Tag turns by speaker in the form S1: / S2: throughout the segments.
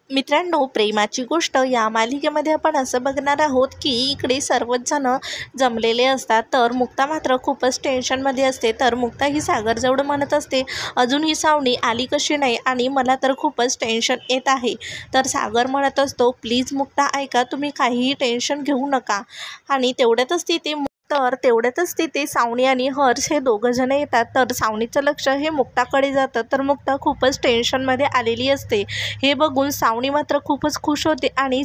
S1: मित्रांनो, प्रेमाची गोष्ट या मालिकेमध्ये आपण असं बघणार आहोत की इकडे सर्वच जण जमलेले असतात, तर मुक्ता मात्र खूपच टेन्शनमध्ये असते। तर मुक्ता ही सागरजवळ म्हणत असते, अजून ही सावनी आली कशी नाही आणि मला तर खूपच टेन्शन येत आहे। तर सागर म्हणत असतो, प्लीज मुक्ता ऐका, तुम्ही काहीही टेन्शन घेऊ नका। आणि तेवढ्यातच तिथे सावनी आणि हर्ष हे दोघं जण येतात। तर सावनीचं लक्ष हे मुक्ताकडे जातं, तर मुक्ता खूपच टेन्शनमध्ये आलेली असते। हे बघून सावनी मात्र खूपच खुश होते आणि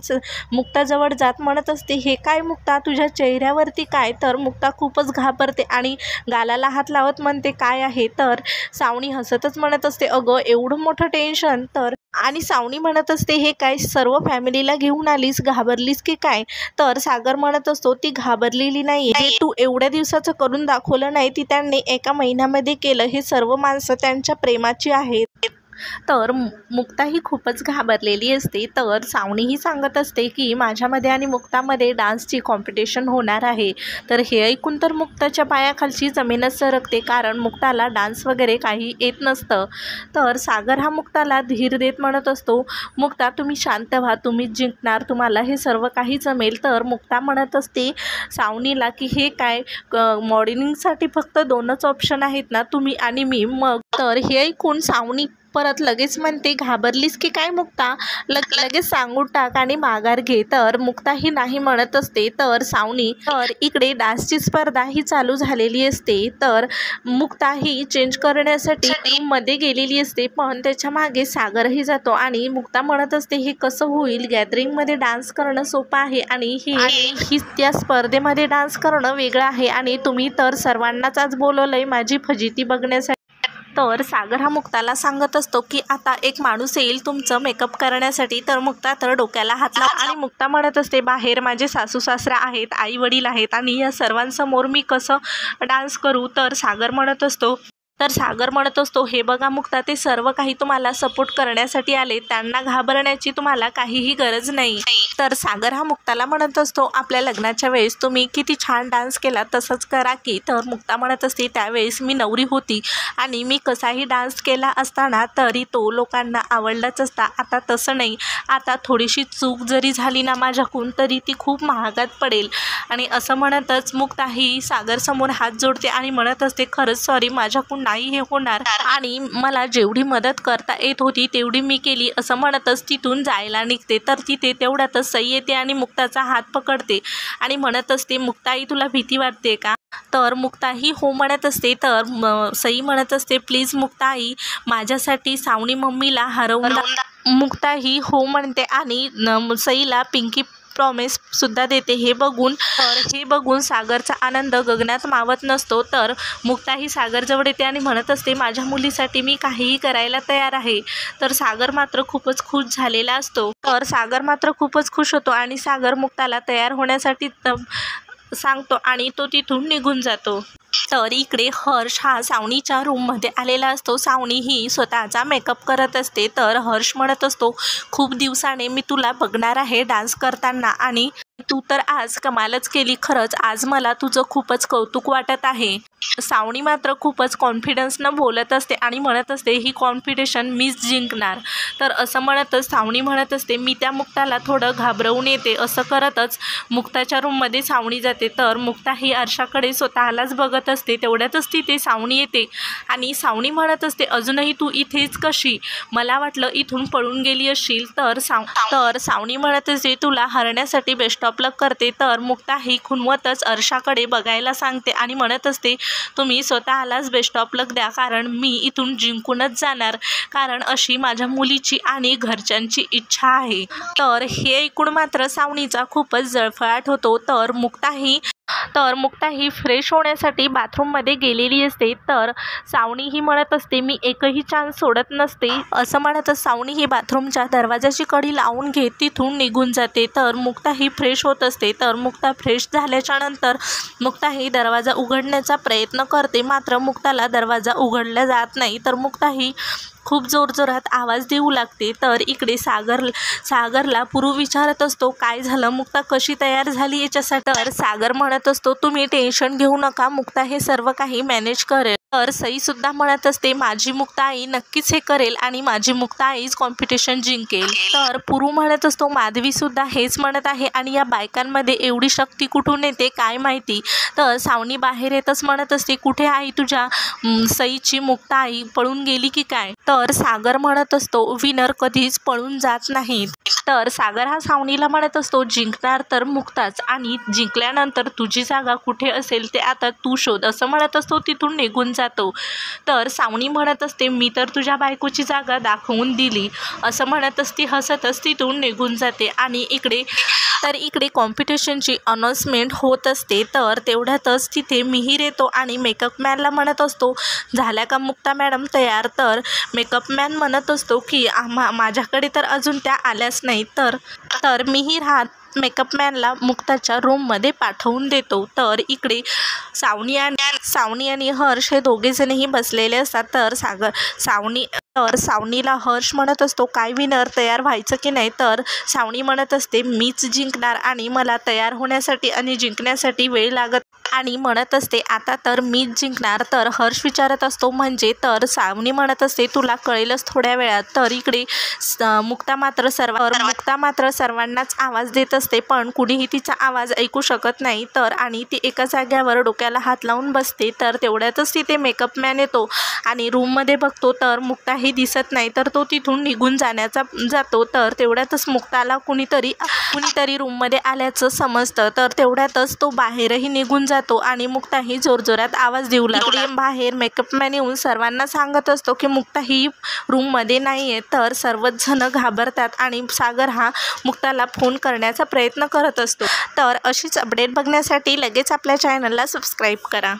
S1: मुक्ताजवळ जात म्हणत असते, हे काय मुक्ता, तुझ्या चेहऱ्यावरती काय? तर मुक्ता खूपच घाबरते आणि गालाला हात लावत म्हणते, काय आहे? तर सावनी हसतच म्हणत असते, अगं एवढं मोठं टेन्शन? आणि सावनी म्हणत असते, हे काय सर्व फॅमिलीला घेऊन आलीस, घाबरलीस की काय? तर सागर म्हणत असतो, ती घाबरलेली नाही, जे तू एवढ्या दिवसाचं करून दाखवलं नाही ती त्यांनी एका महिन्यामध्ये केलं, हे सर्व माणसं त्यांच्या प्रेमाची आहेत। तर मुक्ता ही खूपच घाबरलेली असते। तर सावनी ही सांगत असते की माझ्यामध्ये आणि मुक्तामध्ये डान्सची कॉम्पिटिशन होणार आहे। तर हे ऐकून तर मुक्ताच्या पायाखालची जमीनच सरकते, कारण मुक्ताला डान्स वगैरे काही येत नसतं। तर सागर हा मुक्ताला धीर देत म्हणत असतो, मुक्ता तुम्ही शांत व्हा, तुम्ही जिंकणार, तुम्हाला हे सर्व काही जमेल। तर मुक्ता म्हणत असते सावनीला की हे काय, मॉडेलिंगसाठी फक्त 2च ऑप्शन आहेत ना, तुम्ही आणि मी? मग तर हे ऐकून सावनी परत लगेच म्हणते, घाबरलीस की काय मुक्ता, लगेच सांगून टाक आणि माघार घे। तर मुक्ता ही नाही म्हणत असते। तर इकडे डान्सची स्पर्धा ही चालू झालेली असते। तर मुक्ता ही चेंज करण्यासाठी रूममध्ये गेलेली असते, पण त्याच्या मागे सागरही जातो आणि मुक्ता म्हणत असते, हे कसं होईल, गॅदरिंगमध्ये डान्स करणं सोपं आहे आणि ही त्या स्पर्धेमध्ये डान्स करणं वेगळं आहे, आणि तुम्ही तर सर्वांनाच आज बोलवलंय माझी फजिती बघण्यासाठी। तर सागर हा मुक्ताला सांगत असतो की आता एक माणूस येईल तुमचं मेकअप करण्यासाठी। तर मुक्ता तर डोक्याला हात लावते आणि मुक्ता म्हणत असते, बाहेर माझे सासू सासरा आहेत, आई वडील आहेत, आणि या सर्वांसमोर मी कसं डान्स करू? तर सागर म्हणत असतो, हे बघा मुक्ता, ते सर्व काही तुम्हाला सपोर्ट करण्यासाठी आले, त्यांना घाबरण्याची तुम्हाला काहीही गरज नाही। तर सागर हा मुक्ताला म्हणत असतो, आपल्या लग्नाच्या वेळेस तुम्ही किती छान डान्स केला, तसंच करा की? तर मुक्ता म्हणत असते, त्यावेळेस मी नवरी होती आणि मी कसाही डान्स केला असताना तरी तो लोकांना आवडलाच असता, आता तसं नाही, आता थोडीशी चूक जरी झाली ना माझ्याकडून तरी ती खूप महागात पडेल। आणि असं म्हणतच मुक्ता ही सागरसमोर हात जोडते आणि म्हणत असते, खरंच सॉरी, माझ्याकडून नाही हे होणार, आणि मला जेवढी मदत करता येत होती तेवढी मी केली, असं म्हणतच तिथून जायला निघते। तर तिथे तेवढ्यातच सई येते आणि मुक्ताचा हात पकडते आणि म्हणत असते, मुक्ताई तुला भीती वाटते का? तर मुक्ताही हो म्हणत असते। तर सई म्हणत असते, प्लीज मुक्ताई, माझ्यासाठी सावनी मम्मीला हरवून मुक्ताही हो म्हणते आणि सईला पिंकी प्रॉमिस सुद्धा देते। हे बघून सागरचा आनंद गगनात मावत नसतो। तर मुक्ता ही सागरजवळ येते आणि म्हणत असते, माझ्या मुलीसाठी मी काहीही करायला तयार आहे। तर सागर मात्र खूपच खुश झालेला असतो। तर सागर मात्र खूपच खुश होतो आणि सागर मुक्ताला तयार होण्यासाठी सांगतो आणि तो तिथून निघून जातो। तर इकडे हर्ष हा सावनीच्या रूममध्ये आलेला असतो। सावनी ही स्वतःचा मेकअप करत असते। तर हर्ष म्हणत असतो, खूप दिवसाने मी तुला बघणार आहे डान्स करताना, आणि तू तर आज कमालच केली, खरंच आज मला तुझं खूपच कौतुक वाटत आहे। सावनी मात्र खूपच कॉन्फिडन्सनं बोलत असते आणि म्हणत असते, ही कॉम्पिटिशन मीच जिंकणार। तर असं म्हणतच सावनी म्हणत असते, मी त्या मुक्ताला थोडं घाबरवून येते। असं करतच मुक्ताच्या रूममध्ये सावनी जाते। तर मुक्ता ही आरशाकडे स्वतःलाच बघत असते। तेवढ्यातच तिथे सावनी येते आणि सावनी म्हणत असते, अजूनही तू इथेच कशी? मला वाटलं इथून पळून गेली असशील। तर सावनी म्हणत असते, तुला हरण्यासाठी बेस्ट ऑफ लक करते। तर मुक्ता ही खुन्वतच आरशाकडे बघायला सांगते आणि म्हणत असते, तुम्ही स्वतःलाच बेस्ट ऑफ लक द्या, कारण मी इथून जिंकूनच जाणार, कारण अशी माझ्या मुलीची आणि घरच्यांची इच्छा आहे। तर हे ऐकून मात्र सावनीचा खूपच जळफळाट होतो। तर मुक्ता ही फ्रेश होण्यासाठी बाथरूममध्ये गेलेली असते। तर सावनी ही म्हणत असते, मी एकही चान्स सोडत नसते। असं म्हणतच सावनी ही बाथरूमच्या दरवाजाची कडी लावून घेत तिथून निघून जाते। तर मुक्ता ही फ्रेश होत असते। तर मुक्ता फ्रेश झाल्याच्या नंतर मुक्ता ही दरवाजा उघडण्याचा प्रयत्न करते, मात्र मुक्ताला दरवाजा उघडला जात नाही। तर मुक्ता ही खूप जोरजोरात आवाज देऊ लागते। तर इकडे सागरला पुरू विचारत असतो, काय झालं, मुक्ता कशी तयार झाली याच्यासाठी? तर सागर म्हणत असतो, तुम्ही टेन्शन घेऊ नका, मुक्ता हे सर्व काही मॅनेज करेल। तर सईसुद्धा म्हणत असते माझी मुक्ता आई नक्कीच हे करेल आणि माझी मुक्ता आईच कॉम्पिटिशन जिंकेल. तर पुरू म्हणत असतो माधवीसुद्धा हेच म्हणत आहे आणि या बायकांमध्ये एवढी शक्ती कुठून येते काय माहिती. तर सावनी बाहेर येतच म्हणत असते कुठे आई तुझ्या सईची मुक्ता आई पळून गेली की काय. तर सागर म्हणत असतो विनर कधीच पळून जात नाहीत. तर सागर हा सावनीला म्हणत असतो जिंकणार तर मुक्ताच आणि जिंकल्यानंतर तुझी जागा कुठे असेल ते आता तू शोध असं म्हणत असतो तिथून निघून जातो. तर सावनी म्हणत असते मी तर तुझ्या बायकोची जागा दाखवून दिली असं म्हणत असते हसतच तिथून निघून जाते. आणि इकडे कॉम्पिटिशनची अनाउन्समेंट होत असते. तर तेवढ्यातच तिथे मिहीर येतो आणि मेकअप मॅनला म्हणत असतो झाल्या का मुक्ता मॅडम तयार. तर मेकअप मॅन म्हणत असतो की माझ्याकडे तर अजून त्या आल्याच नाही. तर मिहीर हा मेकअप मॅनला मुक्ताच्या रूममध्ये पाठवून देतो. तर इकडे सावनी आणि हर्ष हे दोघेजणही बसलेले असतात. तर सावनीला हर्ष म्हणत असतो काय विनर तयार व्हायचं की नाही. तर सावनी म्हणत असते मीच जिंकणार आणि मला तयार होण्यासाठी आणि जिंकण्यासाठी वेळ लागत आणि म्हणत असते आता तर मीच जिंकणार. तर हर्ष विचारत असतो म्हणजे. तर सावनी म्हणत असते तुला कळेलच थोड्या वेळात. तर इकडे मुक्ता मात्र सर्वांनाच आवाज देत असते पण कुणीही तिचा आवाज ऐकू शकत नाही. तर आणि ती एका जाग्यावर डोक्याला हात लावून बसते. तर तेवढ्यातच तिथे मेकअप मॅन येतो आणि रूममध्ये बघतो तर मुक्ताही दिसत नाही. तर तो तिथून निघून जातो. तर तेवढ्यातच मुक्ताला कुणीतरी रूममध्ये आल्याचं समजतं. तर तेवढ्यातच तो बाहेरही निघून जातो आणि मुक्ताही जोरजोरात आवाज देऊ लागली. बाहेर मेकअप मॅन येऊन सर्वांना सांगत असतो की मुक्ता ही रूममध्ये नाही आहे. तर सर्वच जण घाबरतात आणि सागर हा मुक्ताला फोन करण्याचा प्रयत्न करत असतो. तर अशीच अपडेट बघण्यासाठी लगेच आपल्या चॅनलला सबस्क्राईब करा.